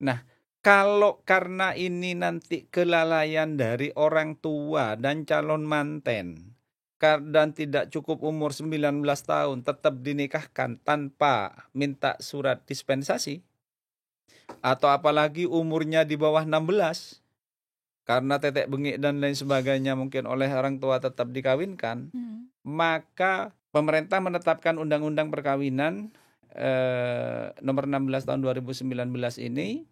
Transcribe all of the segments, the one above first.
Nah, kalau karena ini nanti kelalaian dari orang tua dan calon manten dan tidak cukup umur 19 tahun tetap dinikahkan tanpa minta surat dispensasi, atau apalagi umurnya di bawah 16 karena tetek bengek dan lain sebagainya mungkin oleh orang tua tetap dikawinkan, maka pemerintah menetapkan Undang-Undang Perkawinan nomor 16 tahun 2019 ini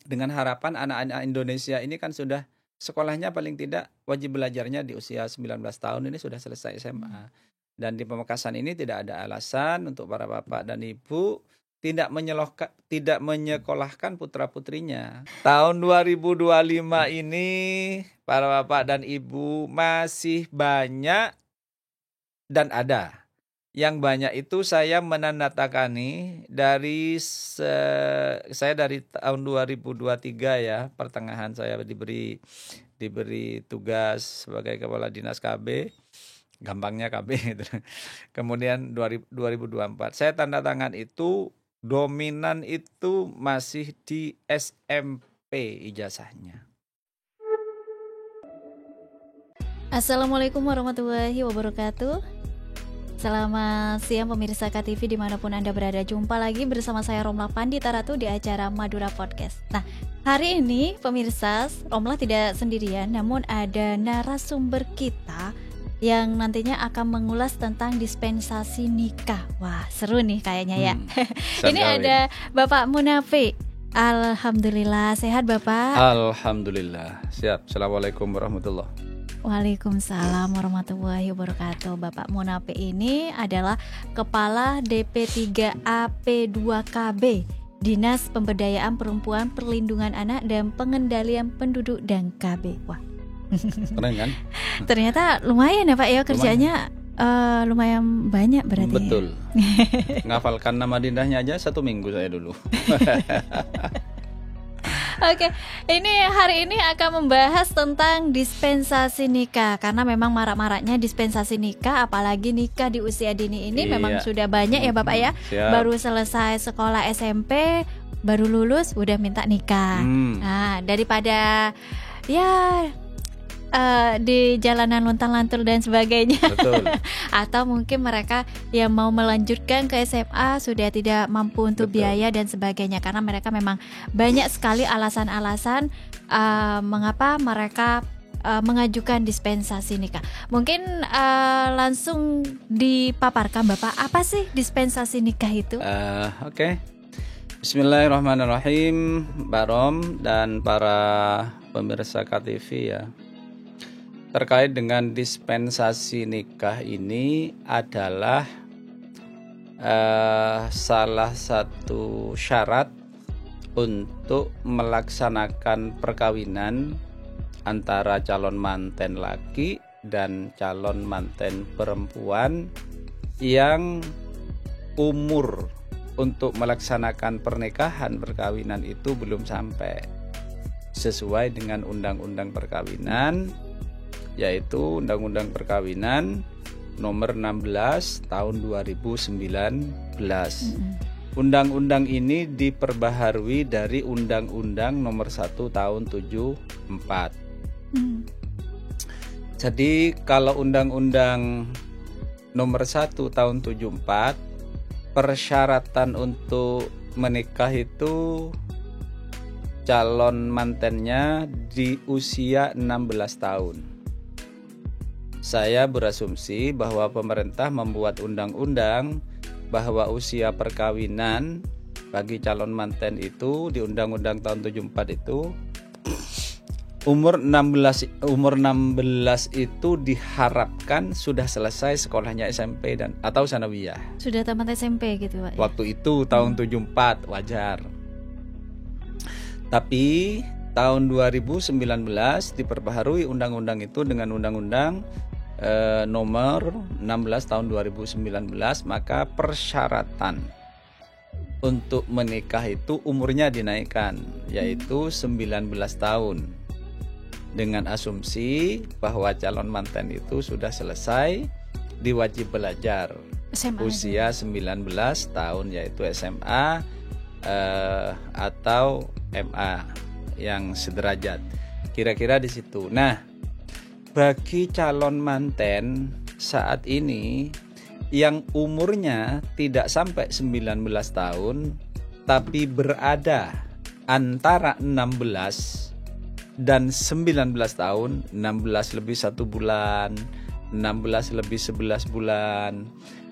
dengan harapan anak-anak Indonesia ini kan sudah sekolahnya paling tidak wajib belajarnya di usia 19 tahun ini sudah selesai SMA. Dan di Pamekasan ini tidak ada alasan untuk para bapak dan ibu tidak menyekolahkan putra-putrinya. Tahun 2025 ini para bapak dan ibu masih banyak dan ada. Yang banyak itu saya menandatangani dari saya dari tahun 2023 ya, pertengahan saya diberi tugas sebagai kepala dinas KB, gampangnya KB gitu. Kemudian 2024 saya tanda tangan itu dominan itu masih di SMP ijazahnya. Assalamualaikum warahmatullahi wabarakatuh. Selamat siang pemirsa KTV dimanapun Anda berada. Jumpa lagi bersama saya Romlah Pandita Ratu di acara Madura Podcast. Nah, hari ini pemirsa, Romlah tidak sendirian, namun ada narasumber kita yang nantinya akan mengulas tentang dispensasi nikah. Wah, seru nih kayaknya ya. Ini ada Bapak Munafi. Alhamdulillah, sehat Bapak? Alhamdulillah, siap. Assalamualaikum warahmatullahi wabarakatuh. Waalaikumsalam warahmatullahi wabarakatuh. Bapak Munafi ini adalah Kepala DP3AP2KB Dinas Pemberdayaan Perempuan, Perlindungan Anak dan Pengendalian Penduduk dan KB. Wah, keren kan? Ternyata lumayan ya Pak ya kerjanya, lumayan banyak berarti. Betul. Ngafalkan nama dindahnya aja 1 minggu saya dulu. Oke, ini hari ini akan membahas tentang dispensasi nikah karena memang marak-maraknya dispensasi nikah, apalagi nikah di usia dini ini memang sudah banyak ya Bapak ya. Siap. Baru selesai sekolah SMP, baru lulus udah minta nikah. Nah, daripada ya di jalanan lontang-lantung dan sebagainya. Betul. Atau mungkin mereka yang mau melanjutkan ke SMA sudah tidak mampu untuk biaya dan sebagainya, karena mereka memang banyak sekali alasan-alasan mengapa mereka mengajukan dispensasi nikah. Mungkin langsung dipaparkan Bapak, apa sih dispensasi nikah itu? Oke. Bismillahirrahmanirrahim, Mbak Rom dan para pemirsa KTV ya. Terkait dengan dispensasi nikah ini adalah salah satu syarat untuk melaksanakan perkawinan antara calon manten laki dan calon manten perempuan yang umur untuk melaksanakan pernikahan perkawinan itu belum sampai sesuai dengan undang-undang perkawinan, yaitu Undang-Undang Perkawinan nomor 16 tahun 2019. Undang-undang ini diperbaharui dari Undang-Undang nomor 1 tahun 74. Jadi kalau Undang-Undang nomor 1 tahun 74, persyaratan untuk menikah itu calon mantennya di usia 16 tahun. Saya berasumsi bahwa pemerintah membuat undang-undang bahwa usia perkawinan bagi calon manten itu di Undang-Undang tahun 74 itu umur 16 itu diharapkan sudah selesai sekolahnya SMP dan atau sanawiyah. Sudah tamat SMP gitu Pak. Waktu itu tahun 74 wajar. Tapi tahun 2019 diperbaharui undang-undang itu dengan Undang-Undang nomor 16 tahun 2019, maka persyaratan untuk menikah itu umurnya dinaikkan, yaitu 19 tahun, dengan asumsi bahwa calon manten itu sudah selesai diwajib belajar SMA usia 19 tahun, yaitu SMA, atau MA yang sederajat. Kira-kira di situ. Nah, bagi calon manten saat ini yang umurnya tidak sampai 19 tahun tapi berada antara 16 dan 19 tahun, 16 lebih 1 bulan, 16 lebih 11 bulan,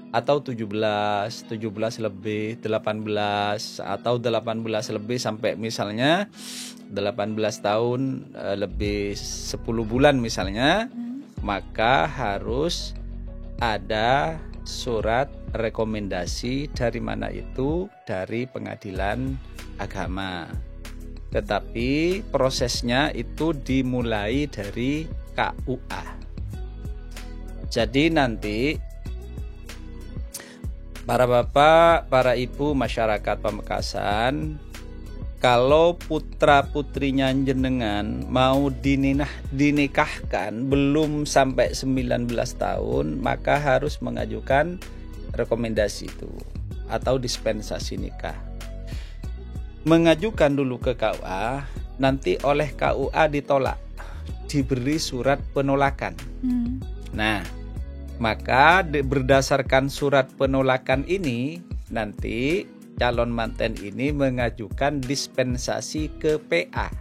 atau 17 lebih 18, atau 18 lebih sampai misalnya 18 tahun lebih 10 bulan misalnya, maka harus ada surat rekomendasi dari mana itu? Dari pengadilan agama. Tetapi prosesnya itu dimulai dari KUA. Jadi nanti para bapak, para ibu masyarakat Pamekasan, kalau putra putrinya jenengan mau dinikahkan belum sampai 19 tahun, maka harus mengajukan rekomendasi itu atau dispensasi nikah. Mengajukan dulu ke KUA, nanti oleh KUA ditolak, diberi surat penolakan. Nah, maka berdasarkan surat penolakan ini, nanti calon manten ini mengajukan dispensasi ke PA,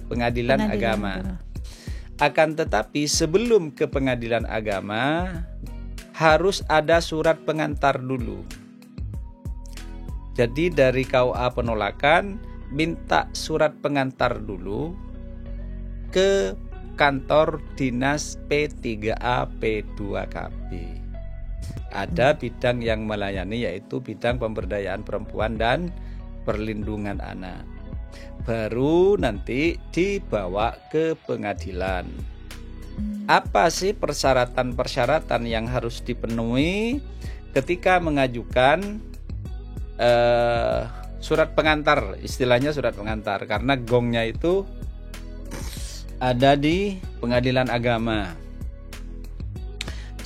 Pengadilan Agama. Akan tetapi sebelum ke Pengadilan Agama harus ada surat pengantar dulu. Jadi dari KUA penolakan minta surat pengantar dulu ke kantor dinas P3A P2KB. Ada bidang yang melayani, yaitu bidang pemberdayaan perempuan dan perlindungan anak. Baru nanti dibawa ke pengadilan. Apa sih persyaratan-persyaratan yang harus dipenuhi ketika mengajukan surat pengantar? Istilahnya surat pengantar, karena gongnya itu ada di Pengadilan Agama.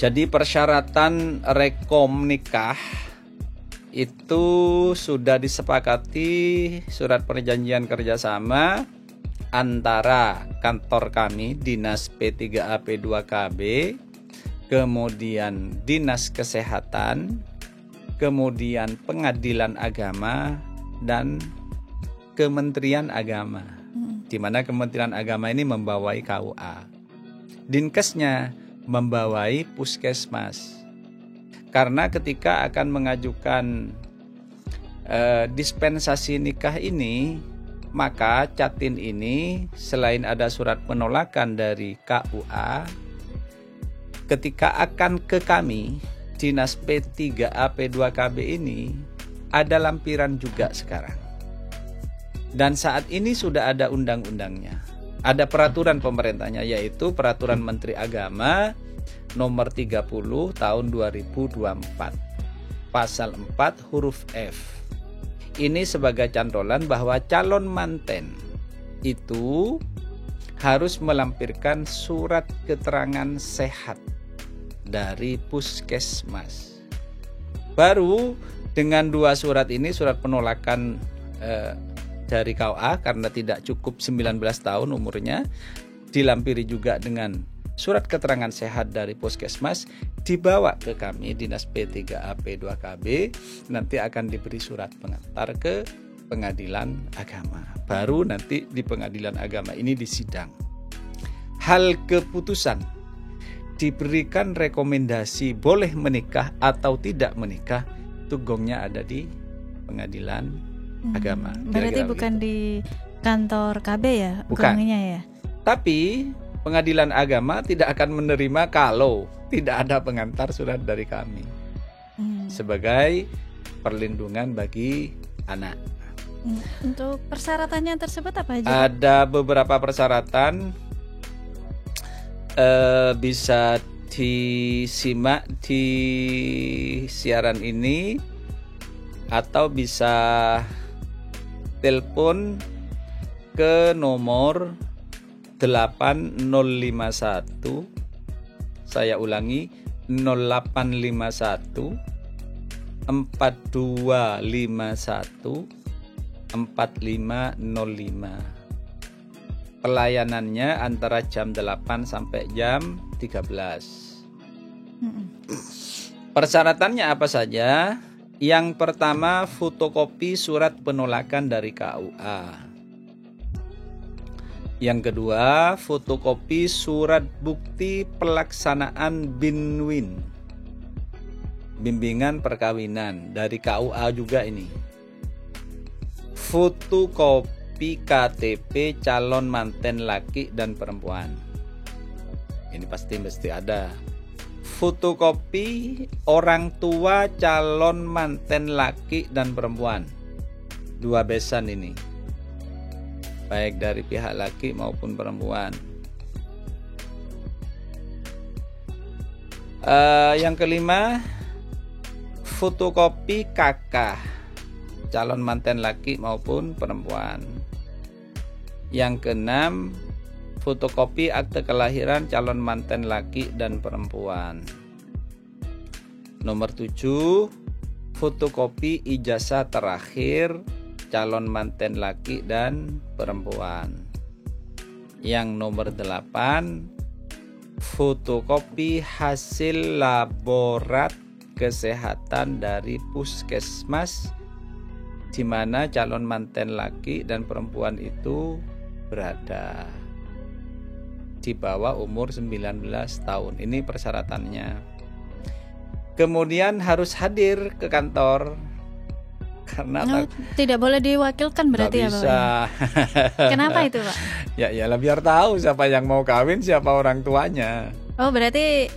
Jadi persyaratan rekom nikah itu sudah disepakati surat perjanjian kerjasama antara kantor kami Dinas P3A P2KB, kemudian Dinas Kesehatan, kemudian Pengadilan Agama, dan Kementerian Agama. Di mana Kementerian Agama ini membawai KUA. Dinkesnya membawai puskesmas. Karena ketika akan mengajukan dispensasi nikah ini, maka Catin ini selain ada surat penolakan dari KUA, ketika akan ke kami Dinas P3A P2KB ini ada lampiran juga sekarang. Dan saat ini sudah ada undang-undangnya. Ada peraturan pemerintahnya, yaitu Peraturan Menteri Agama nomor 30 tahun 2024 pasal 4 huruf F. Ini sebagai cantolan bahwa calon manten itu harus melampirkan surat keterangan sehat dari puskesmas. Baru dengan dua surat ini, surat penolakan dari KUA karena tidak cukup 19 tahun umurnya, dilampiri juga dengan surat keterangan sehat dari puskesmas, dibawa ke kami Dinas P3A P2KB, nanti akan diberi surat pengantar ke Pengadilan Agama. Baru nanti di Pengadilan Agama ini disidang. Hal keputusan diberikan rekomendasi boleh menikah atau tidak menikah, itu gongnya ada di Pengadilan Agama. Berarti bukan di kantor KB ya? Bukan. Gongnya ya? Tapi Pengadilan Agama tidak akan menerima kalau tidak ada pengantar surat dari kami sebagai perlindungan bagi anak. Untuk persyaratannya tersebut apa aja? Ada beberapa persyaratan, bisa disimak di siaran ini atau bisa telepon ke nomor 8051. Saya ulangi, 0851 4251 Pelayanannya antara jam 8 sampai jam 13. Persyaratannya apa saja? Yang pertama, fotokopi surat penolakan dari KUA. Yang kedua, fotokopi surat bukti pelaksanaan BINWIN, bimbingan perkawinan, dari KUA juga ini. Fotokopi KTP calon manten laki dan perempuan. Ini mesti ada. Fotokopi orang tua calon manten laki dan perempuan. 2 besan ini, baik dari pihak laki maupun perempuan. Yang kelima, fotokopi KK calon manten laki maupun perempuan. Yang keenam, fotokopi akte kelahiran calon manten laki dan perempuan. Nomor 7, fotokopi ijazah terakhir calon manten laki dan perempuan. Yang nomor 8, fotokopi hasil laborat kesehatan dari puskesmas di mana calon manten laki dan perempuan itu berada, di bawah umur 19 tahun. Ini persyaratannya. Kemudian harus hadir ke kantor. Karena tidak boleh diwakilkan berarti ya Pak? Bisa. Kenapa itu Pak? Ya iyalah, biar tahu siapa yang mau kawin, siapa orang tuanya. Oh berarti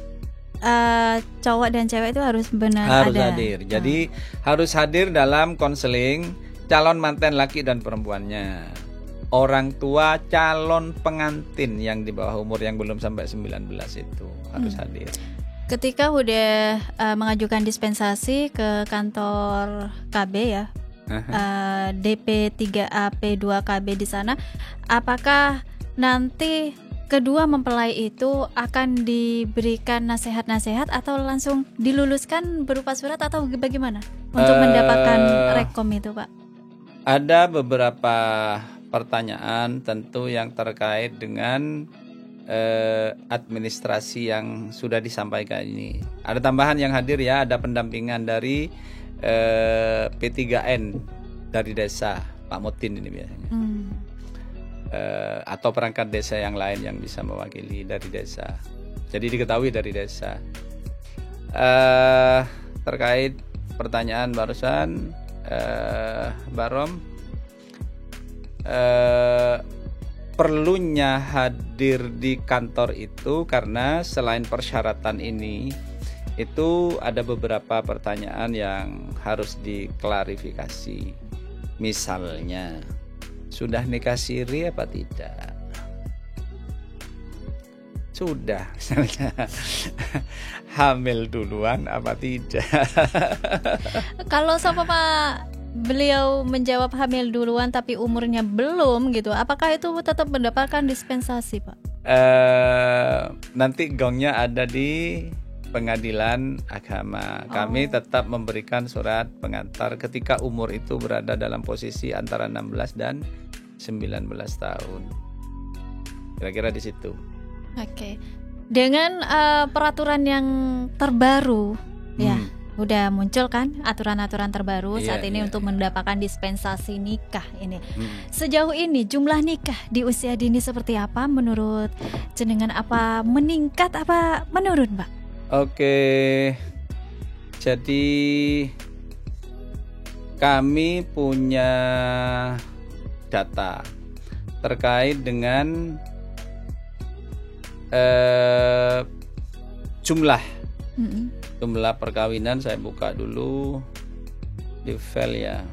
cowok dan cewek itu harus harus hadir. Jadi harus hadir dalam konseling calon manten laki dan perempuannya. Orang tua calon pengantin yang di bawah umur yang belum sampai 19 itu harus hadir. Ketika udah mengajukan dispensasi ke kantor KB ya, DP 3A P2 KB di sana, apakah nanti kedua mempelai itu akan diberikan nasihat-nasihat atau langsung diluluskan berupa surat atau bagaimana untuk mendapatkan rekom itu Pak? Ada beberapa pertanyaan tentu yang terkait dengan administrasi yang sudah disampaikan ini. Ada tambahan yang hadir ya, ada pendampingan dari P3N dari desa, Pak Mutin ini biasanya. Atau perangkat desa yang lain yang bisa mewakili dari desa. Jadi diketahui dari desa. Terkait pertanyaan barusan, Barom, perlunya hadir di kantor itu karena selain persyaratan ini, itu ada beberapa pertanyaan yang harus diklarifikasi. Misalnya, sudah nikah siri apa tidak? Sudah, misalnya. Hamil duluan apa tidak? Kalau sama Pak beliau menjawab hamil duluan tapi umurnya belum gitu, apakah itu tetap mendapatkan dispensasi Pak? Nanti gongnya ada di pengadilan agama. Kami tetap memberikan surat pengantar ketika umur itu berada dalam posisi antara 16 dan 19 tahun. Kira-kira di situ. Oke. Dengan peraturan yang terbaru ya, udah muncul kan aturan-aturan terbaru saat ini untuk mendapatkan dispensasi nikah ini. Sejauh ini jumlah nikah di usia dini seperti apa menurut jenengan? Apa meningkat apa menurun, Pak? Oke. Jadi kami punya data terkait dengan jumlah perkawinan. Saya buka dulu di file ya.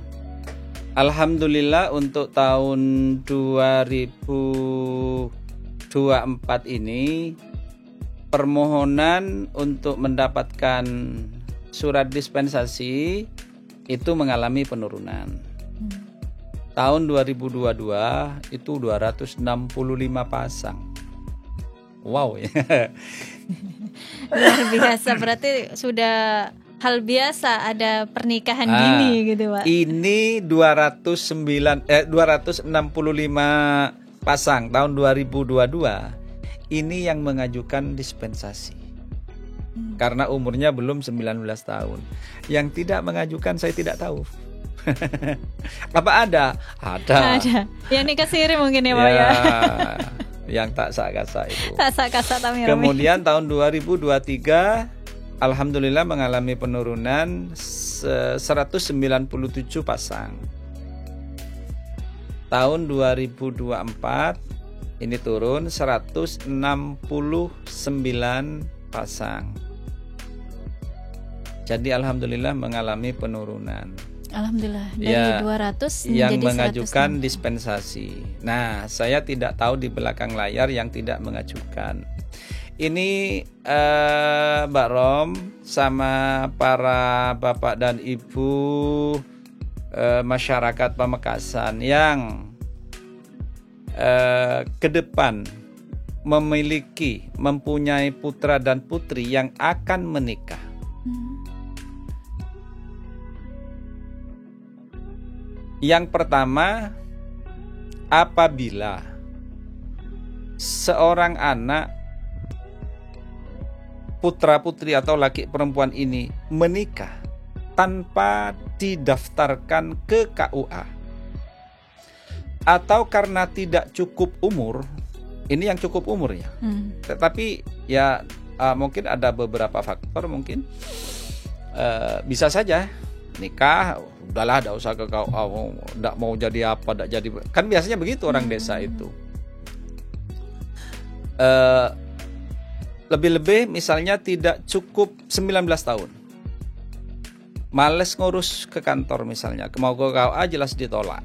Alhamdulillah untuk tahun 2024 ini permohonan untuk mendapatkan surat dispensasi itu mengalami penurunan. Tahun 2022 itu 265 pasang. Wow ya. Luar biasa, berarti sudah hal biasa ada pernikahan gini gitu, Pak. Ini 265 pasang tahun 2022. Ini yang mengajukan dispensasi. Karena umurnya belum 19 tahun. Yang tidak mengajukan saya tidak tahu. Apa ada? Ada. Yang nikah siri mungkin ya, Pak ya. Yang tak sah-sah itu. Tak sah-sah tapi kemudian tahun 2023 alhamdulillah mengalami penurunan 197 pasang. Tahun 2024 ini turun 169 pasang. Jadi alhamdulillah mengalami penurunan. Alhamdulillah dari 200 yang menjadi mengajukan 100. dispensasi. Nah, saya tidak tahu di belakang layar yang tidak mengajukan. Ini Mbak Rom sama para bapak dan ibu masyarakat Pamekasan yang ke depan mempunyai putra dan putri yang akan menikah. Yang pertama, apabila seorang anak putra putri atau laki perempuan ini menikah tanpa didaftarkan ke KUA atau karena tidak cukup umur, ini yang cukup umur ya. Tetapi ya mungkin ada beberapa faktor, mungkin bisa saja nikah, udahlah, tidak usah ke KUA, tidak mau jadi apa, tidak jadi, kan biasanya begitu orang desa itu. Lebih-lebih misalnya tidak cukup 19 tahun, males ngurus ke kantor misalnya, mau ke KUA jelas ditolak,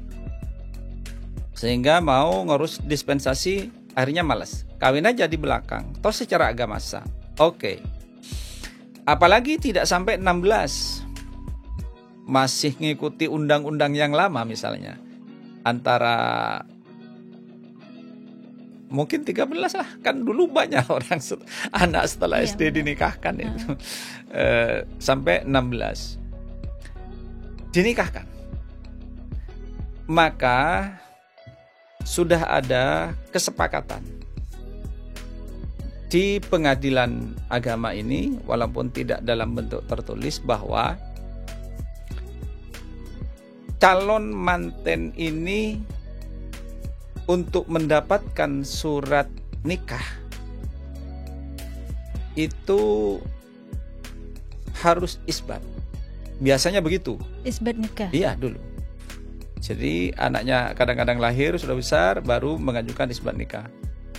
sehingga mau ngurus dispensasi akhirnya males, kawin aja di belakang, toh secara agama sah. Oke. Apalagi tidak sampai 16, masih ngikuti undang-undang yang lama misalnya, antara mungkin 13 lah, kan dulu banyak orang anak setelah SD dinikahkan itu sampai 16 dinikahkan, maka sudah ada kesepakatan di pengadilan agama ini, walaupun tidak dalam bentuk tertulis, bahwa calon manten ini untuk mendapatkan surat nikah itu harus isbat. Biasanya begitu. Isbat nikah? Iya, dulu. Jadi anaknya kadang-kadang lahir sudah besar baru mengajukan isbat nikah.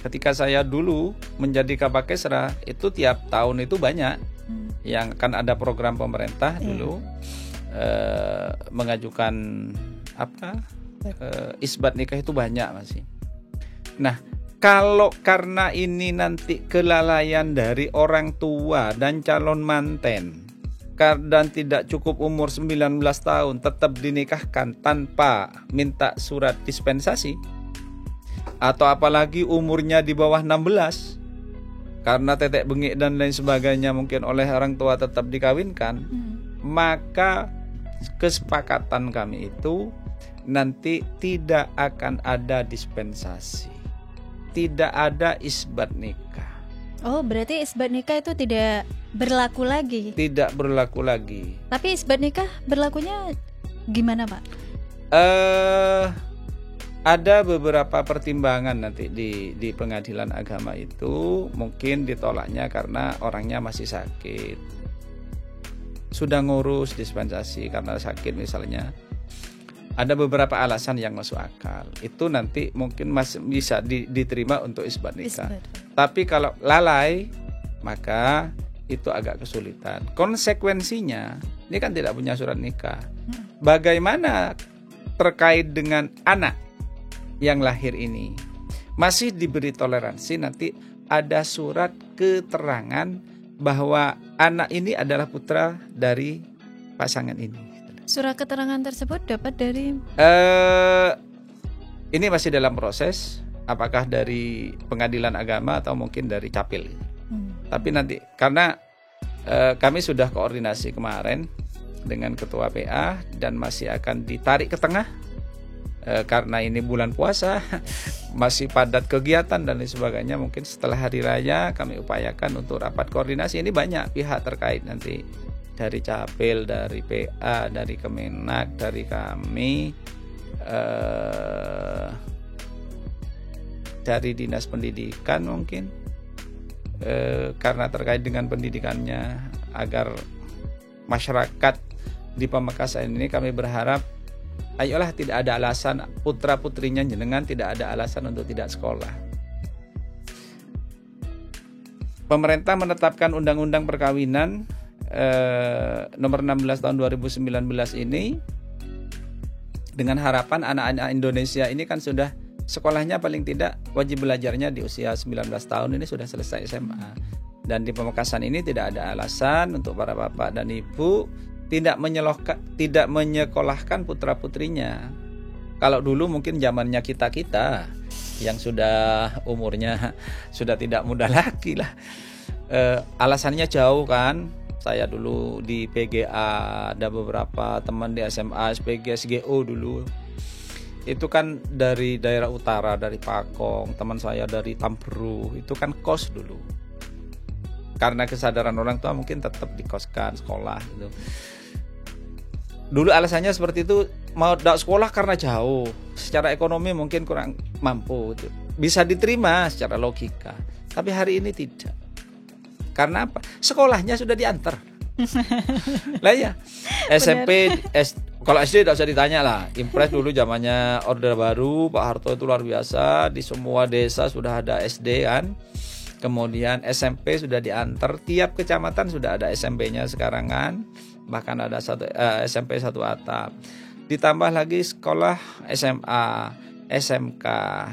Ketika saya dulu menjadi Kabakesra, itu tiap tahun itu banyak yang kan ada program pemerintah dulu mengajukan isbat nikah itu banyak masih. Nah, kalau karena ini nanti kelalaian dari orang tua dan calon manten dan tidak cukup umur 19 tahun tetap dinikahkan tanpa minta surat dispensasi, atau apalagi umurnya di bawah 16 karena tetek bengik dan lain sebagainya mungkin oleh orang tua tetap dikawinkan, maka kesepakatan kami itu nanti tidak akan ada dispensasi, tidak ada isbat nikah. Oh, berarti isbat nikah itu tidak berlaku lagi? Tidak berlaku lagi. Tapi isbat nikah berlakunya gimana, Pak? Ada beberapa pertimbangan nanti di pengadilan agama itu, mungkin ditolaknya karena orangnya masih sakit, sudah ngurus dispensasi karena sakit misalnya. Ada beberapa alasan yang masuk akal, itu nanti mungkin masih bisa diterima untuk isbat nikah. Tapi kalau lalai, maka itu agak kesulitan. Konsekuensinya, ini kan tidak punya surat nikah. Bagaimana terkait dengan anak yang lahir ini? Masih diberi toleransi, nanti ada surat keterangan bahwa anak ini adalah putra dari pasangan ini. Surat keterangan tersebut dapat dari? Ini masih dalam proses, apakah dari pengadilan agama atau mungkin dari capil. Tapi nanti karena Kami sudah koordinasi kemarin dengan Ketua PA dan masih akan ditarik ke tengah karena ini bulan puasa, masih padat kegiatan dan lain sebagainya. Mungkin setelah hari raya kami upayakan untuk rapat koordinasi. Ini banyak pihak terkait nanti, dari Capil, dari PA, dari Kemenak, dari kami, dari Dinas Pendidikan mungkin, karena terkait dengan pendidikannya, agar masyarakat di Pamekasan ini kami berharap ayolah tidak ada alasan putra-putrinya jenengan tidak ada alasan untuk tidak sekolah. Pemerintah menetapkan Undang-Undang Perkawinan nomor 16 tahun 2019 ini dengan harapan anak-anak Indonesia ini kan sudah sekolahnya paling tidak wajib belajarnya di usia 19 tahun ini sudah selesai SMA. Dan di Pamekasan ini tidak ada alasan untuk para bapak dan ibu tidak menyekolahkan putra-putrinya. Kalau dulu mungkin zamannya kita yang sudah umurnya sudah tidak muda lagi lah. Alasannya jauh kan. Saya dulu di PGA, ada beberapa teman di SMA, SPG, SGO dulu. Itu kan dari daerah utara, dari Pakong, teman saya dari Tamperu, itu kan kos dulu. Karena kesadaran orang tua mungkin tetap dikoskan sekolah gitu. Dulu alasannya seperti itu, mau tidak sekolah karena jauh, secara ekonomi mungkin kurang mampu gitu. Bisa diterima secara logika. Tapi hari ini tidak. Karena apa? Sekolahnya sudah diantar. Lah ya, SMP, kalau SD tidak usah ditanya lah. Impres dulu zamannya Orde Baru, Pak Harto itu luar biasa. Di semua desa sudah ada SD kan. Kemudian SMP sudah diantar, tiap kecamatan sudah ada SMP-nya sekarang kan. Bahkan ada SMP 1 atap. Ditambah lagi sekolah SMA, SMK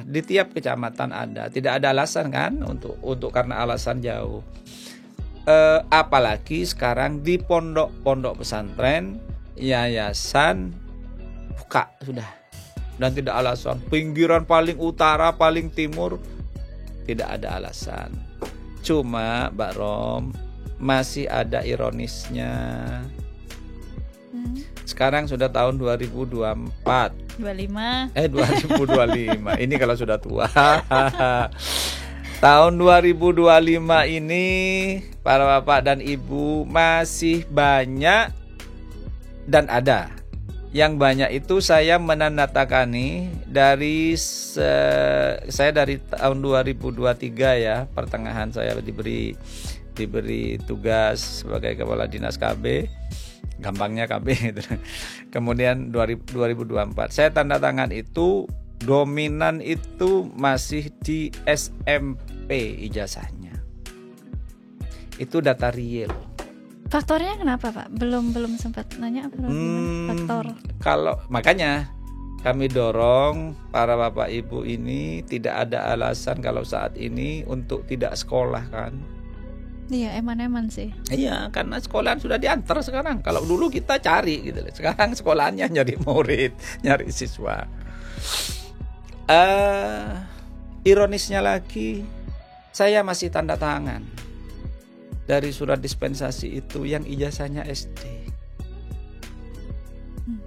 di tiap kecamatan ada. Tidak ada alasan kan untuk karena alasan jauh. Apalagi sekarang di pondok-pondok pesantren, yayasan buka sudah. Dan tidak alasan pinggiran paling utara, paling timur, tidak ada alasan. Cuma Mbak Rom, masih ada ironisnya. Sekarang sudah tahun 2024. 2025. Ini kalau sudah tua. Tahun 2025 ini para bapak dan ibu masih banyak dan ada. Yang banyak itu saya menandatangani dari saya dari tahun 2023 ya, pertengahan saya diberi tugas sebagai kepala dinas KB, gampangnya KB gitu. Kemudian 2024 saya tanda tangan itu, dominan itu masih di SMP ijazahnya. Itu data real. Faktornya kenapa Pak? Belum sempat nanya apa faktor. Kalau makanya kami dorong para bapak ibu ini tidak ada alasan kalau saat ini untuk tidak sekolah kan. Iya, eman-eman sih. Iya, karena sekolahan sudah diantar sekarang. Kalau dulu kita cari gitu. Sekarang sekolahannya nyari murid, nyari siswa. Ironisnya lagi, saya masih tanda tangan dari surat dispensasi itu yang ijazahnya SD.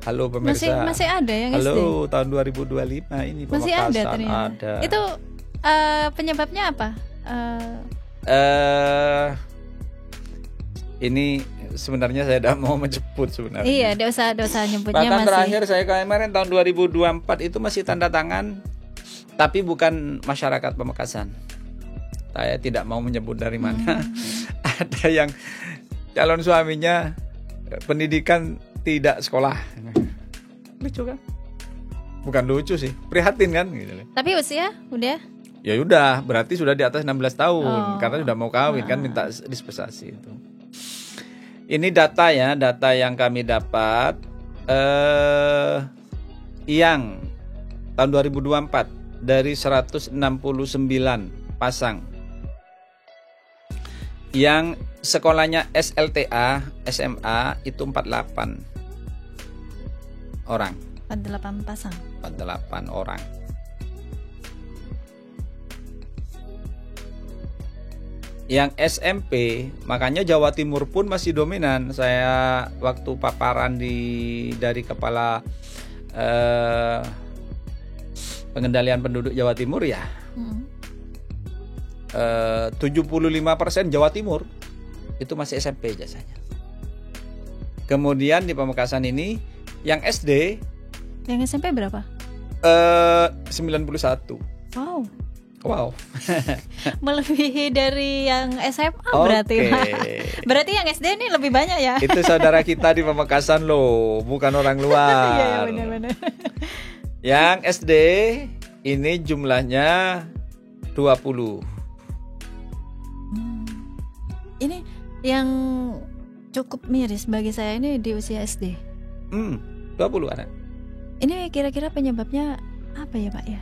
Halo pemirsa. Masih ada yang SD. Halo, tahun 2025 ini Pamekasan masih ada ternyata. Ada. Itu penyebabnya apa? Ini sebenarnya saya tidak mau menyebut sebenarnya. Iya, tidak usah nyebutnya. Bahkan masih. terakhir saya kemarin tahun 2024 itu masih tanda tangan, tapi bukan masyarakat Pamekasan. Saya tidak mau menyebut dari mana. Ada yang calon suaminya pendidikan tidak sekolah. Lucu kan? Bukan lucu sih, prihatin kan gitu. Tapi usia udah? Ya udah, berarti sudah di atas 16 tahun karena sudah mau kawin kan, minta dispensasi itu. Ini data yang kami dapat yang tahun 2024 dari 169 pasang yang sekolahnya SLTA, SMA itu 48 orang. 48 pasang. 48 orang. Yang SMP, makanya Jawa Timur pun masih dominan. Saya waktu paparan dari kepala pengendalian penduduk Jawa Timur ya, 75% Jawa Timur itu masih SMP jasanya. Kemudian di Pamekasan ini yang SD, yang SMP berapa? 91. Wow. Melebihi dari yang SMA berarti, Pak. Berarti yang SD ini lebih banyak ya? Itu saudara kita di Pamekasan loh, bukan orang luar. Iya, benar-benar. Yang SD ini jumlahnya 20. Ini yang cukup miris bagi saya ini di usia SD. 20 anak. Ini kira-kira penyebabnya apa ya, Pak ya?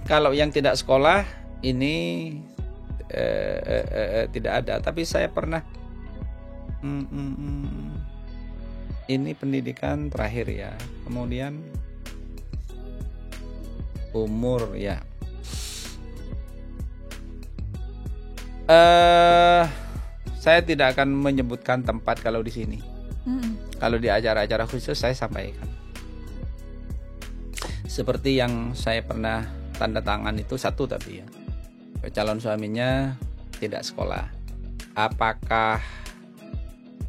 Kalau yang tidak sekolah ini tidak ada. Tapi saya pernah ini pendidikan terakhir ya. Kemudian umur ya. Saya tidak akan menyebutkan tempat kalau di sini. Kalau di acara-acara khusus saya sampaikan. Seperti yang saya pernah tanda tangan itu satu tapi ya, calon suaminya tidak sekolah. Apakah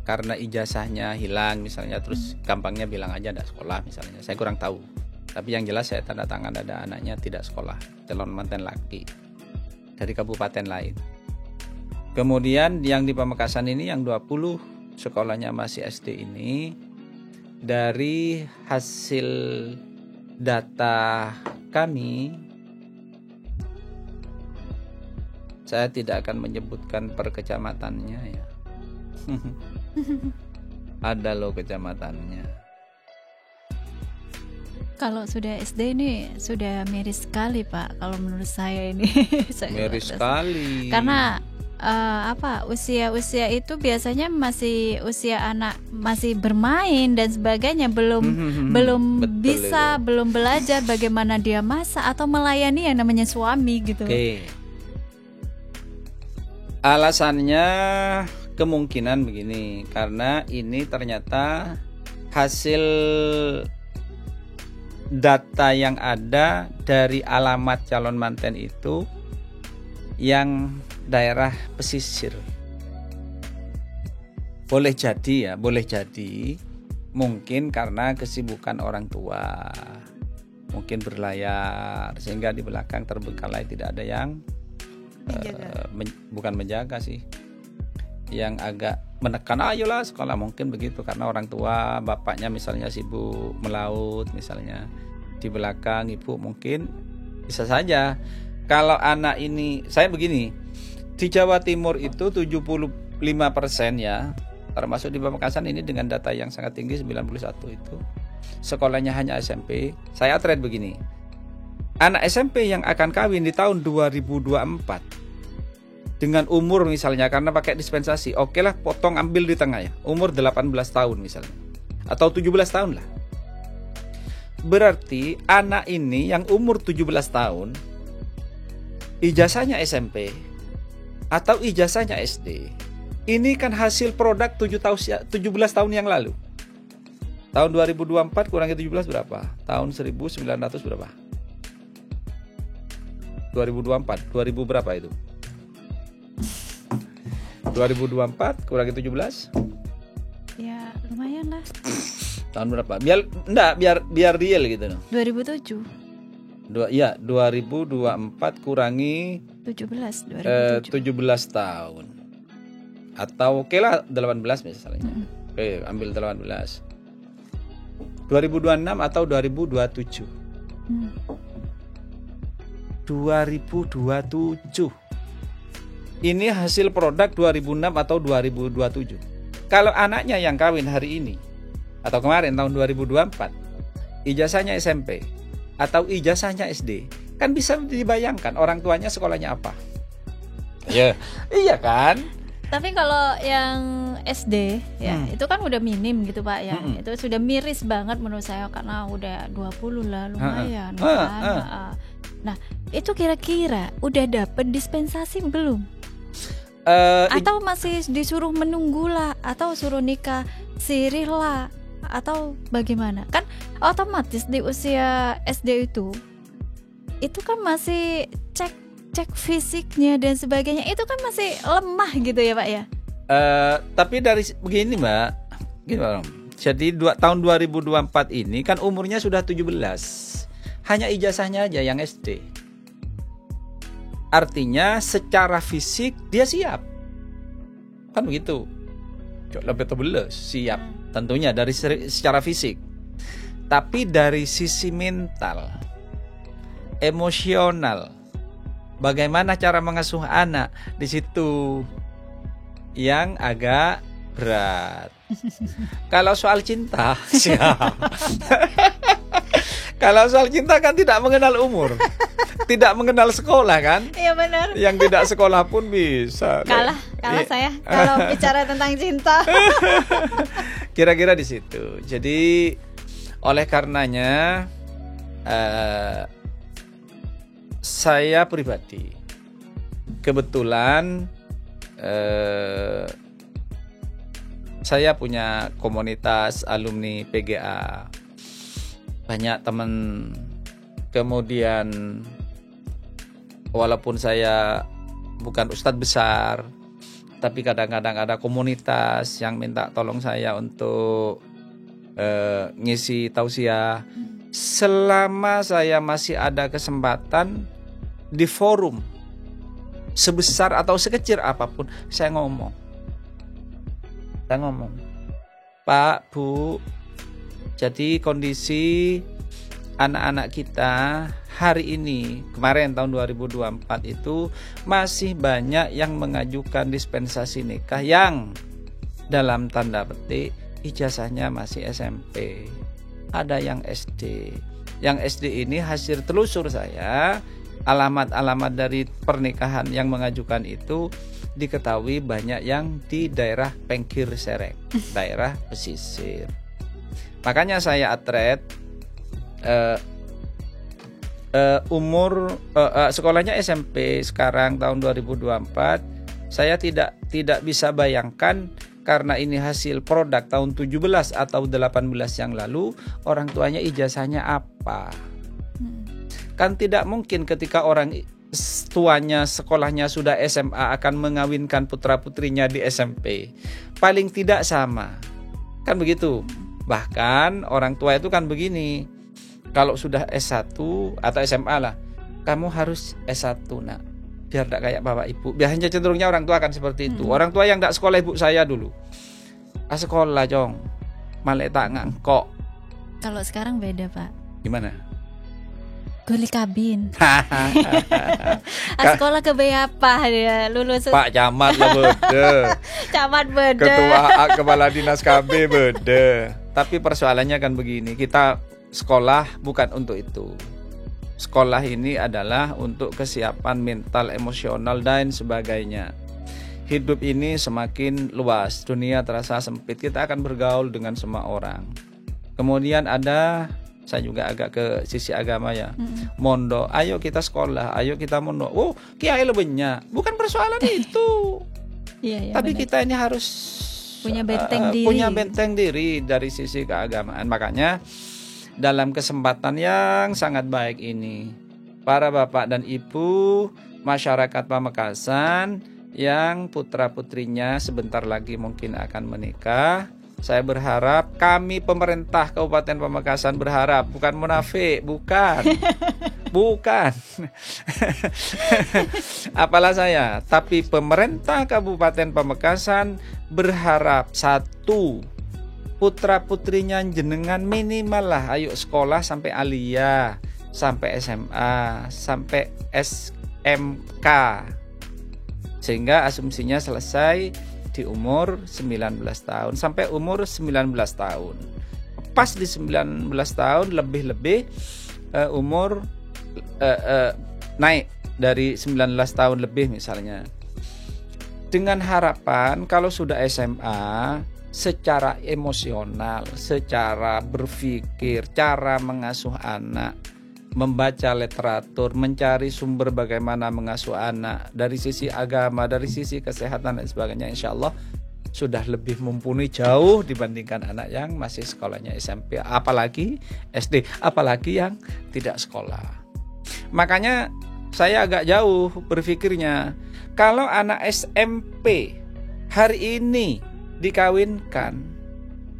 karena ijazahnya hilang misalnya, terus gampangnya bilang aja tidak sekolah misalnya, saya kurang tahu. Tapi yang jelas saya tanda tangan ada anaknya tidak sekolah, calon manten laki dari kabupaten lain. Kemudian yang di Pamekasan ini yang 20 sekolahnya masih SD ini, dari hasil data kami, saya tidak akan menyebutkan per kecamatannya ya. Ada loh kecamatannya. Kalau sudah SD ini sudah miris sekali, Pak. Kalau menurut saya ini miris sekali. Karena usia itu biasanya masih usia anak masih bermain dan sebagainya, belum bisa itu. Belum belajar bagaimana dia masak atau melayani yang namanya suami gitu. Alasannya kemungkinan begini, karena ini ternyata hasil data yang ada dari alamat calon manten itu yang daerah pesisir. Boleh jadi mungkin karena kesibukan orang tua, mungkin berlayar sehingga di belakang terbengkalai tidak ada yang bukan menjaga sih, yang agak menekan ayolah sekolah, mungkin begitu, karena orang tua bapaknya misalnya sibuk melaut misalnya, di belakang ibu mungkin bisa saja. Kalau anak ini, saya begini, di Jawa Timur itu 75% ya, termasuk di Pamekasan ini dengan data yang sangat tinggi 91 itu sekolahnya hanya SMP. Saya trade begini, anak SMP yang akan kawin di tahun 2024 dengan umur misalnya, karena pakai dispensasi, oke lah potong ambil di tengah ya, umur 18 tahun misalnya, atau 17 tahun lah. Berarti anak ini yang umur 17 tahun, ijazahnya SMP atau ijazahnya SD, ini kan hasil produk 17 tahun yang lalu. Tahun 2024 kurangi 17 berapa? Tahun 1900 berapa? 2024, 2000 berapa itu? 2024 kurangi 17? Ya, lumayan lah. Tahun berapa? Biar real gitu loh. 2007. 2024 kurangi 17 tahun. Atau oke lah 18 misalnya. Oke, ambil 18. 2026 atau 2027? 2027. Ini hasil produk 2006 atau 2027. Kalau anaknya yang kawin hari ini atau kemarin tahun 2024, ijazahnya SMP atau ijazahnya SD, kan bisa dibayangkan orang tuanya sekolahnya apa. Iya kan? Tapi kalau yang SD ya itu kan udah minim gitu Pak ya. Itu sudah miris banget menurut saya, karena udah 20 lah, lumayan. Nah, itu kira-kira udah dapet dispensasi belum? Atau masih disuruh menunggu lah, atau suruh nikah sirih lah, atau bagaimana? Kan otomatis di usia SD itu kan masih cek fisiknya dan sebagainya, itu kan masih lemah gitu ya Pak ya. Tapi dari begini Mbak, gini Pak Rom. Jadi tahun 2024 ini kan umurnya sudah 17. Hanya ijazahnya aja yang SD. Artinya secara fisik dia siap. Kan begitu. Lebih tebeles, siap. Tentunya dari secara fisik. Tapi dari sisi mental, emosional, bagaimana cara mengasuh anak, di situ yang agak berat. Kalau soal cinta, siap. Kalau soal cinta kan tidak mengenal umur. Tidak mengenal sekolah kan? Iya benar. Yang tidak sekolah pun bisa. Kalah saya kalau bicara tentang cinta. Kira-kira di situ. Jadi oleh karenanya saya pribadi kebetulan saya punya komunitas alumni PGA. Banyak teman. Kemudian walaupun saya bukan ustadz besar, tapi kadang-kadang ada komunitas yang minta tolong saya untuk ngisi tausiah. Selama saya masih ada kesempatan di forum sebesar atau sekecil apapun, saya ngomong, Pak, Bu, jadi kondisi anak-anak kita hari ini, kemarin tahun 2024 itu masih banyak yang mengajukan dispensasi nikah yang dalam tanda petik ijazahnya masih SMP. Ada yang SD. Yang SD ini hasil telusur saya, alamat-alamat dari pernikahan yang mengajukan itu diketahui banyak yang di daerah Pengkir Serek, daerah pesisir. Makanya saya atret umur sekolahnya SMP sekarang tahun 2024. Saya tidak bisa bayangkan karena ini hasil produk tahun 17 atau 18 yang lalu, orang tuanya ijazahnya apa. Kan tidak mungkin ketika orang tuanya sekolahnya sudah SMA akan mengawinkan putra-putrinya di SMP. Paling tidak sama. Kan begitu. Bahkan orang tua itu kan begini, kalau sudah S1 atau SMA lah, kamu harus S1 nak, biar tidak kayak bapak ibu. Biasanya cenderungnya orang tua akan seperti itu. Orang tua yang tidak sekolah ibu saya dulu, sekolah jong, malah tak ngangkok. Kalau sekarang beda Pak. Gimana? Guli kabin. Sekolah ke apa dia lulus? Pak Camat lah bede. Camat bede. Ketua Kepala Dinas KB bede. Tapi persoalannya kan begini, kita sekolah bukan untuk itu. Sekolah ini adalah untuk kesiapan mental, emosional dan sebagainya. Hidup ini semakin luas, dunia terasa sempit, kita akan bergaul dengan semua orang. Kemudian ada, saya juga agak ke sisi agama ya. Mondok, ayo kita sekolah, ayo kita mondok. Oh, kiai lebihnya. Bukan persoalan itu. Iya, tapi benar. Kita ini harus punya benteng diri dari sisi keagamaan. Makanya dalam kesempatan yang sangat baik ini, para bapak dan ibu masyarakat Pamekasan yang putra-putrinya sebentar lagi mungkin akan menikah, saya berharap, kami pemerintah Kabupaten Pamekasan berharap, bukan munafik, bukan. Apalah saya, tapi pemerintah Kabupaten Pamekasan berharap, satu, putra-putrinya jenengan minimal lah ayo sekolah sampai aliyah, sampai SMA, sampai SMK, sehingga asumsinya selesai di umur 19 tahun sampai umur 19 tahun. Pas di 19 tahun lebih-lebih umur naik dari 19 tahun lebih misalnya. Dengan harapan kalau sudah SMA, secara emosional, secara berpikir, cara mengasuh anak membaca literatur, mencari sumber bagaimana mengasuh anak dari sisi agama, dari sisi kesehatan dan sebagainya, insya Allah sudah lebih mumpuni jauh dibandingkan anak yang masih sekolahnya SMP, apalagi SD, apalagi yang tidak sekolah. Makanya saya agak jauh berpikirnya, kalau anak SMP hari ini dikawinkan,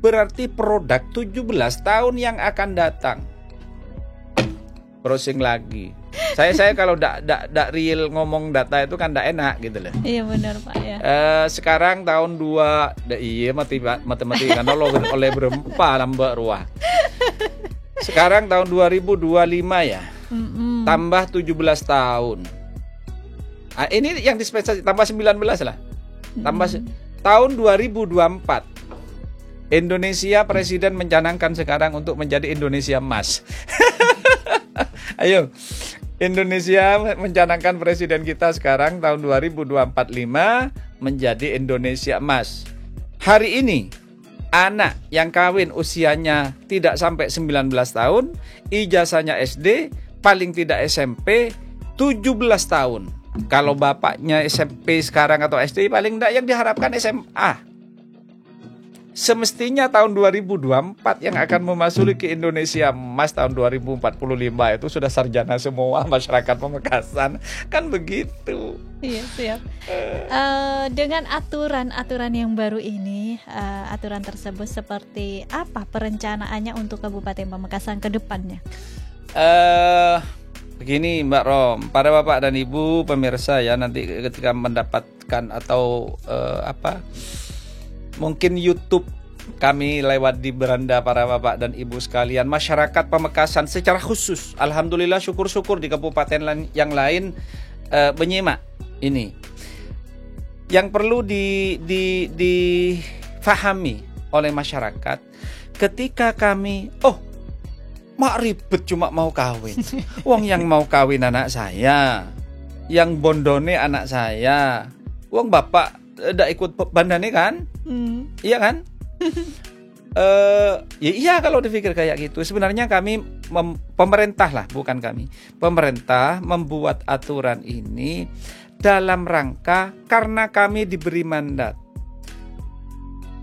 berarti produk 17 tahun yang akan datang. Browsing lagi. Saya kalau dak real ngomong data itu kan dak enak gitu loh. Iya benar Pak ya. Sekarang tahun 2 iya matematika kan oleh berempa nambah ruah. Sekarang tahun 2025 ya. Tambah 17 tahun. Ini yang dispensasi tambah 19 lah. Tambah tahun 2024. Indonesia presiden mencanangkan sekarang untuk menjadi Indonesia Emas. Ayo, Indonesia mencanangkan presiden kita sekarang tahun 2045 menjadi Indonesia Emas. Hari ini anak yang kawin usianya tidak sampai 19 tahun, ijazahnya SD, paling tidak SMP 17 tahun. Kalau bapaknya SMP sekarang atau SD, paling tidak yang diharapkan SMA. Semestinya tahun 2024 yang akan memasuki Indonesia Emas tahun 2045 itu sudah sarjana semua masyarakat Pamekasan, kan begitu. Iya siap. Dengan aturan yang baru ini, aturan tersebut seperti apa perencanaannya untuk Kabupaten Pamekasan ke depannya? Begini Mbak Rom, para bapak dan ibu pemirsa ya, nanti ketika mendapatkan atau mungkin YouTube kami lewat di beranda para bapak dan ibu sekalian, masyarakat Pamekasan secara khusus, alhamdulillah syukur-syukur di kabupaten yang lain menyimak ini. Yang perlu difahami oleh masyarakat, ketika kami mak ribet cuma mau kawin. Wong yang mau kawin anak saya, yang bondone anak saya. Wong bapak ndak ikut bandane kan? Iya kan? Ya iya kalau dipikir kayak gitu. Sebenarnya kami pemerintah lah, bukan kami. Pemerintah membuat aturan ini dalam rangka karena kami diberi mandat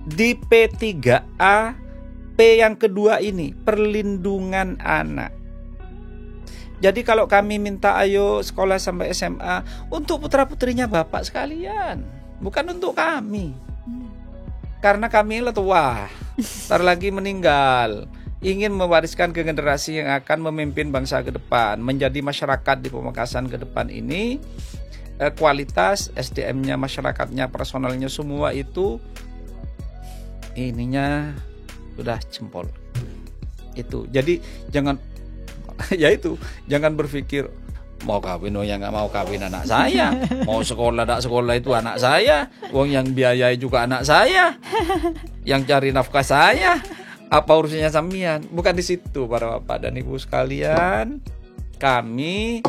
di P3A P yang kedua ini, perlindungan anak. Jadi kalau kami minta ayo sekolah sampai SMA untuk putra-putrinya bapak sekalian, bukan untuk kami. Karena kami tua, ntar lagi meninggal, ingin mewariskan ke generasi yang akan memimpin bangsa ke depan, menjadi masyarakat di Pamekasan ke depan ini, kualitas SDM-nya, masyarakatnya, personalnya semua itu ininya sudah jempol. Itu. Jadi jangan jangan berpikir mau kawin yang nggak mau kawin anak saya, mau sekolah tak sekolah itu anak saya, wong yang biayai juga anak saya, yang cari nafkah saya, apa urusannya sampean? Bukan di situ para bapak dan ibu sekalian. Kami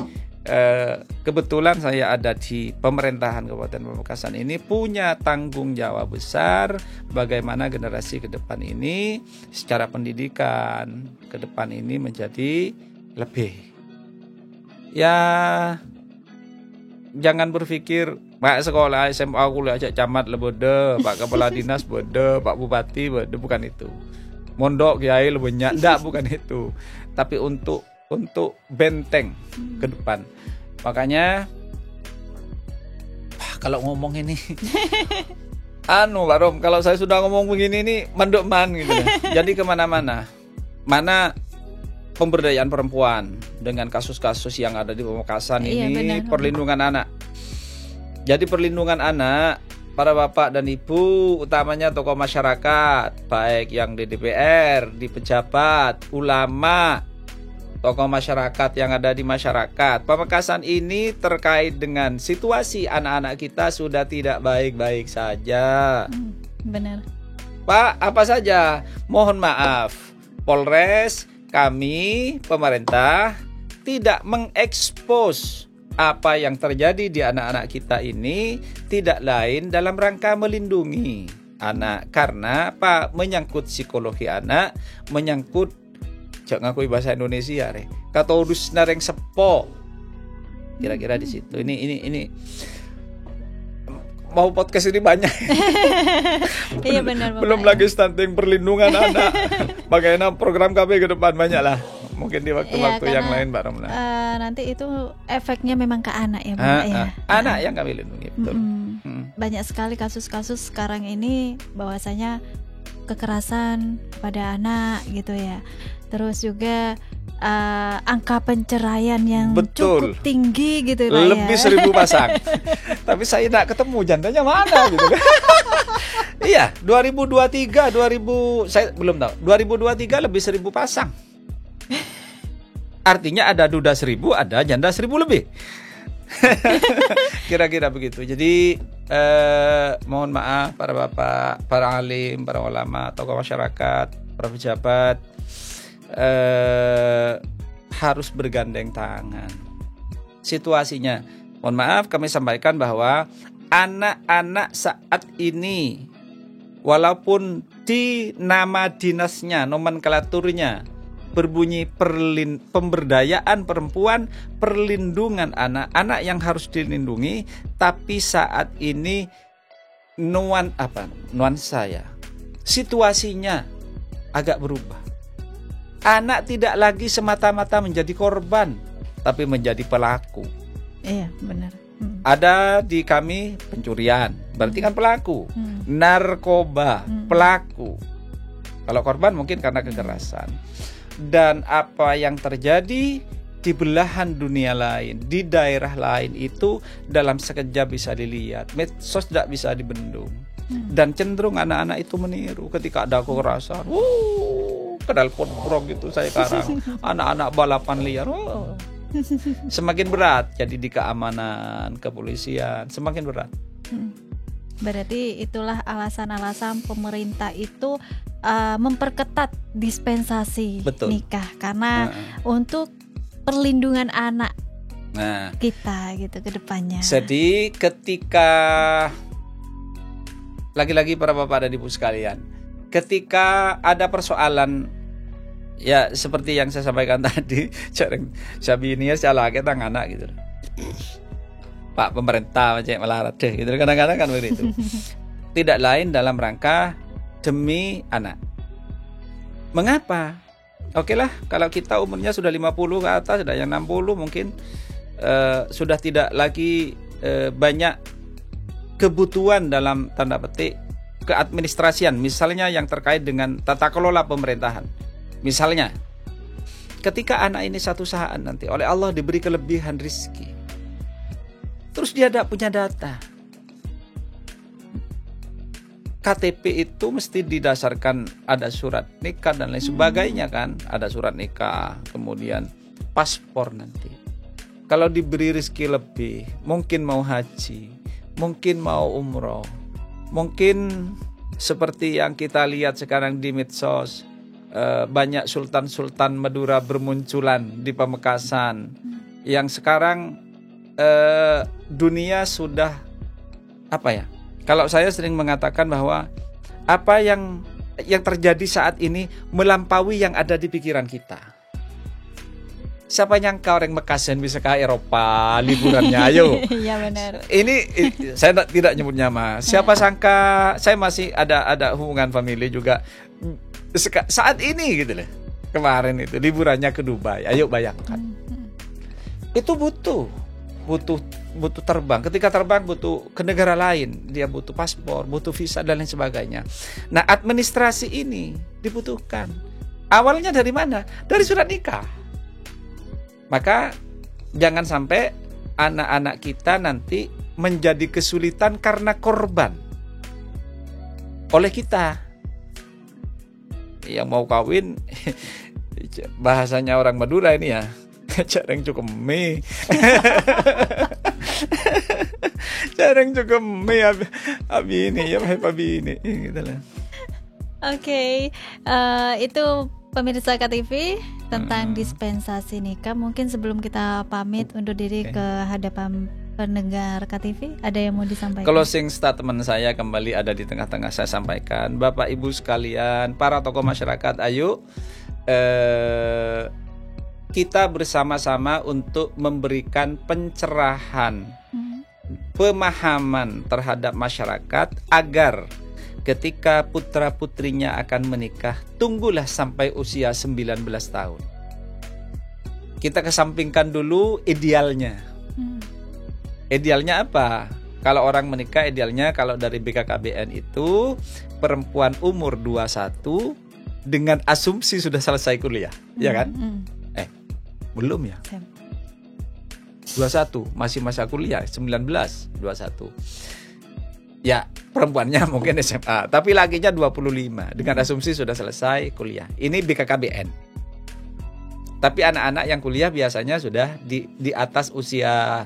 kebetulan saya ada di pemerintahan Kabupaten Pamekasan ini punya tanggung jawab besar bagaimana generasi ke depan ini secara pendidikan ke depan ini menjadi lebih. Ya jangan berpikir Pak sekolah SMA kuliah aja camat lebede, Pak kepala dinas bede, Pak bupati bede, bukan itu. Mondok kiai lebenyak, enggak, bukan itu. Tapi untuk benteng ke depan. Makanya kalau ngomong ini Pak Rom, kalau saya sudah ngomong begini nih mendokman gitu ya. Jadi kemana-mana. Mana pemberdayaan perempuan dengan kasus-kasus yang ada di Pamekasan ini, benar. Perlindungan anak. Jadi perlindungan anak, para bapak dan ibu, utamanya tokoh masyarakat, baik yang di DPR, di pejabat, ulama, tokoh masyarakat yang ada di masyarakat. Pamekasan ini terkait dengan situasi anak-anak kita sudah tidak baik-baik saja. Benar. Pak, apa saja? Mohon maaf, Polres, kami, pemerintah, tidak mengekspos apa yang terjadi di anak-anak kita ini, tidak lain dalam rangka melindungi anak. Karena Pak, menyangkut psikologi anak, menyangkut jangan ngakui bahasa Indonesia katodus nareng sepo. Kira-kira di situ. Ini mau podcast ini banyak. Iya benar. Belum lagi stunting perlindungan anak. Bagaimana program KB ke depan banyak lah. Mungkin di waktu-waktu yang lain Mbak Romla. Nanti itu efeknya memang ke anak ya Bapak ya. Anak yang kami lindungi betul. Banyak sekali kasus-kasus sekarang ini bahwasanya kekerasan pada anak gitu ya. Terus juga angka penceraian yang cukup tinggi gitu Pak, lebih 1.000 pasang. Tapi saya tidak ketemu jandanya mana gitu kan. Iya, 2023 saya belum tahu. 2023 lebih 1.000 pasang. Artinya ada duda 1.000, ada janda 1.000 lebih. Kira-kira begitu. Jadi mohon maaf para bapak, para alim, para ulama, tokoh masyarakat, para pejabat, harus bergandeng tangan. Situasinya, mohon maaf kami sampaikan bahwa anak-anak saat ini walaupun di nama dinasnya, nomenklaturnya berbunyi pemberdayaan perempuan, perlindungan anak yang harus dilindungi, tapi saat ini nuansa ya, situasinya agak berubah. Anak tidak lagi semata-mata menjadi korban, tapi menjadi pelaku. Iya, benar. Ada di kami pencurian, berarti kan pelaku. Narkoba, pelaku. Kalau korban mungkin karena kekerasan. Dan apa yang terjadi di belahan dunia lain, di daerah lain itu dalam sekejap bisa dilihat. Medsos tidak bisa dibendung. Dan cenderung anak-anak itu meniru ketika ada kekerasan. Kedal pot-prok gitu saya sekarang. Anak-anak balapan liar. Semakin berat jadi di keamanan, kepolisian, semakin berat. Berarti itulah alasan-alasan pemerintah itu memperketat dispensasi nikah karena untuk perlindungan anak kita gitu ke depannya. Jadi ketika lagi-lagi para bapak dan ibu sekalian, ketika ada persoalan ya seperti yang saya sampaikan tadi, Sabini salah kita anak gitu. Pak pemerintah macam melarat deh gitu kadang-kadang kan begitu. Tidak lain dalam rangka demi anak. Mengapa? Oke lah, kalau kita umurnya sudah 50 ke atas, sudah yang 60 mungkin sudah tidak lagi banyak kebutuhan dalam tanda petik keadministrasian, misalnya yang terkait dengan tata kelola pemerintahan. Misalnya, ketika anak ini satu saat nanti oleh Allah diberi kelebihan rizki, terus dia tidak punya data. KTP itu mesti didasarkan ada surat nikah dan lain sebagainya kan. Ada surat nikah, kemudian paspor nanti. Kalau diberi rezeki lebih, mungkin mau haji, mungkin mau umroh, mungkin seperti yang kita lihat sekarang di medsos, banyak sultan-sultan Madura bermunculan di Pamekasan. Yang sekarang dunia sudah kalau saya sering mengatakan bahwa apa yang terjadi saat ini melampaui yang ada di pikiran kita. Siapa nyangka orang Mekasan bisa ke Eropa liburannya, ayo. Iya benar. Ini saya tidak nyebut nama. Siapa sangka saya masih ada hubungan famili juga saat ini gitu loh. Kemarin itu liburannya ke Dubai. Ayo bayangkan. Itu butuh terbang. Ketika terbang butuh ke negara lain, dia butuh paspor, butuh visa dan lain sebagainya. Nah, administrasi ini dibutuhkan. Awalnya dari mana? Dari surat nikah. Maka jangan sampai anak-anak kita nanti menjadi kesulitan karena korban oleh kita. Yang mau kawin bahasanya orang Madura ini ya, jarang cukup mie. Jarang cukup mie abi ini ya abi ini gitu lah. Oke, itu pemirsa KTV tentang dispensasi nikah. Mungkin sebelum kita pamit undur diri ke hadapan pendengar KTV, ada yang mau disampaikan? Closing statement saya kembali ada di tengah-tengah saya sampaikan. Bapak Ibu sekalian, para tokoh masyarakat, ayo kita bersama-sama untuk memberikan pencerahan, pemahaman terhadap masyarakat agar ketika putra-putrinya akan menikah, tunggulah sampai usia 19 tahun. Kita kesampingkan dulu idealnya. Idealnya apa? Kalau orang menikah idealnya kalau dari BKKBN itu perempuan umur 21 dengan asumsi sudah selesai kuliah, ya kan? Belum ya? 21, masih masa kuliah, 19, 21. Ya, perempuannya mungkin SMA, tapi lakinya 25 dengan asumsi sudah selesai kuliah. Ini BKKBN. Tapi anak-anak yang kuliah biasanya sudah di atas usia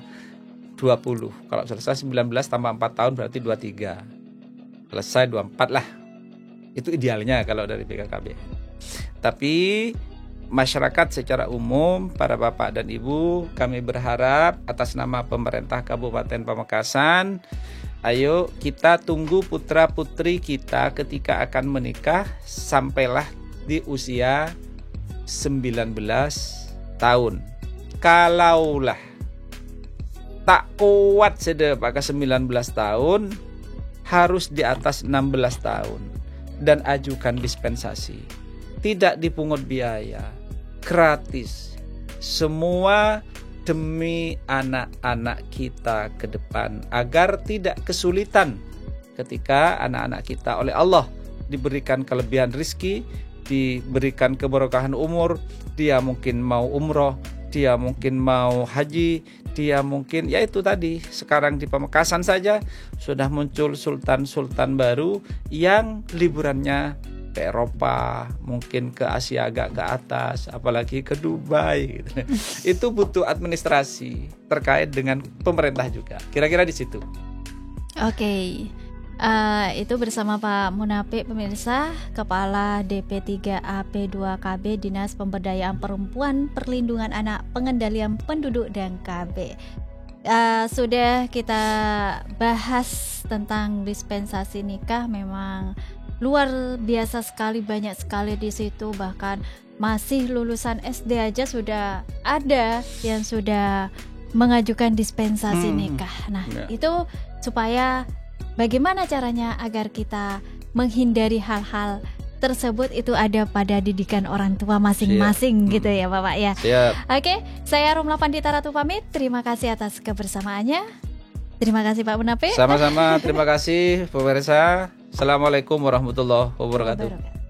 20. Kalau selesai 19 tambah 4 tahun berarti 23. Selesai 24 lah. Itu idealnya kalau dari BKKBN. Tapi masyarakat secara umum, para bapak dan ibu, kami berharap atas nama pemerintah Kabupaten Pamekasan, ayo kita tunggu putra-putri kita ketika akan menikah sampailah di usia 19 tahun. Kalaulah tak kuat sudah pakai 19 tahun, harus di atas 16 tahun dan ajukan dispensasi. Tidak dipungut biaya. Gratis, semua demi anak-anak kita ke depan agar tidak kesulitan ketika anak-anak kita oleh Allah diberikan kelebihan rizki, diberikan keberkahan umur, dia mungkin mau umroh, dia mungkin mau haji, dia mungkin ya itu tadi, sekarang di Pamekasan saja sudah muncul sultan-sultan baru yang liburannya ke Eropa, mungkin ke Asia agak ke atas, apalagi ke Dubai gitu. Itu butuh administrasi terkait dengan pemerintah juga. Kira-kira di situ. Oke. Itu bersama Pak Munafik pemirsa, Kepala DP3AP2KB Dinas Pemberdayaan Perempuan, Perlindungan Anak, Pengendalian Penduduk dan KB. Sudah kita bahas tentang dispensasi nikah, memang luar biasa sekali, banyak sekali di situ, bahkan masih lulusan SD aja sudah ada yang sudah mengajukan dispensasi nikah. Nah, itu supaya bagaimana caranya agar kita menghindari hal-hal tersebut itu ada pada didikan orang tua masing-masing. Gitu ya Bapak ya. Oke, saya Romla Pandita Ratu pamit. Terima kasih atas kebersamaannya. Terima kasih Pak Munafik. Sama-sama, terima kasih pemirsa. Assalamualaikum warahmatullahi wabarakatuh.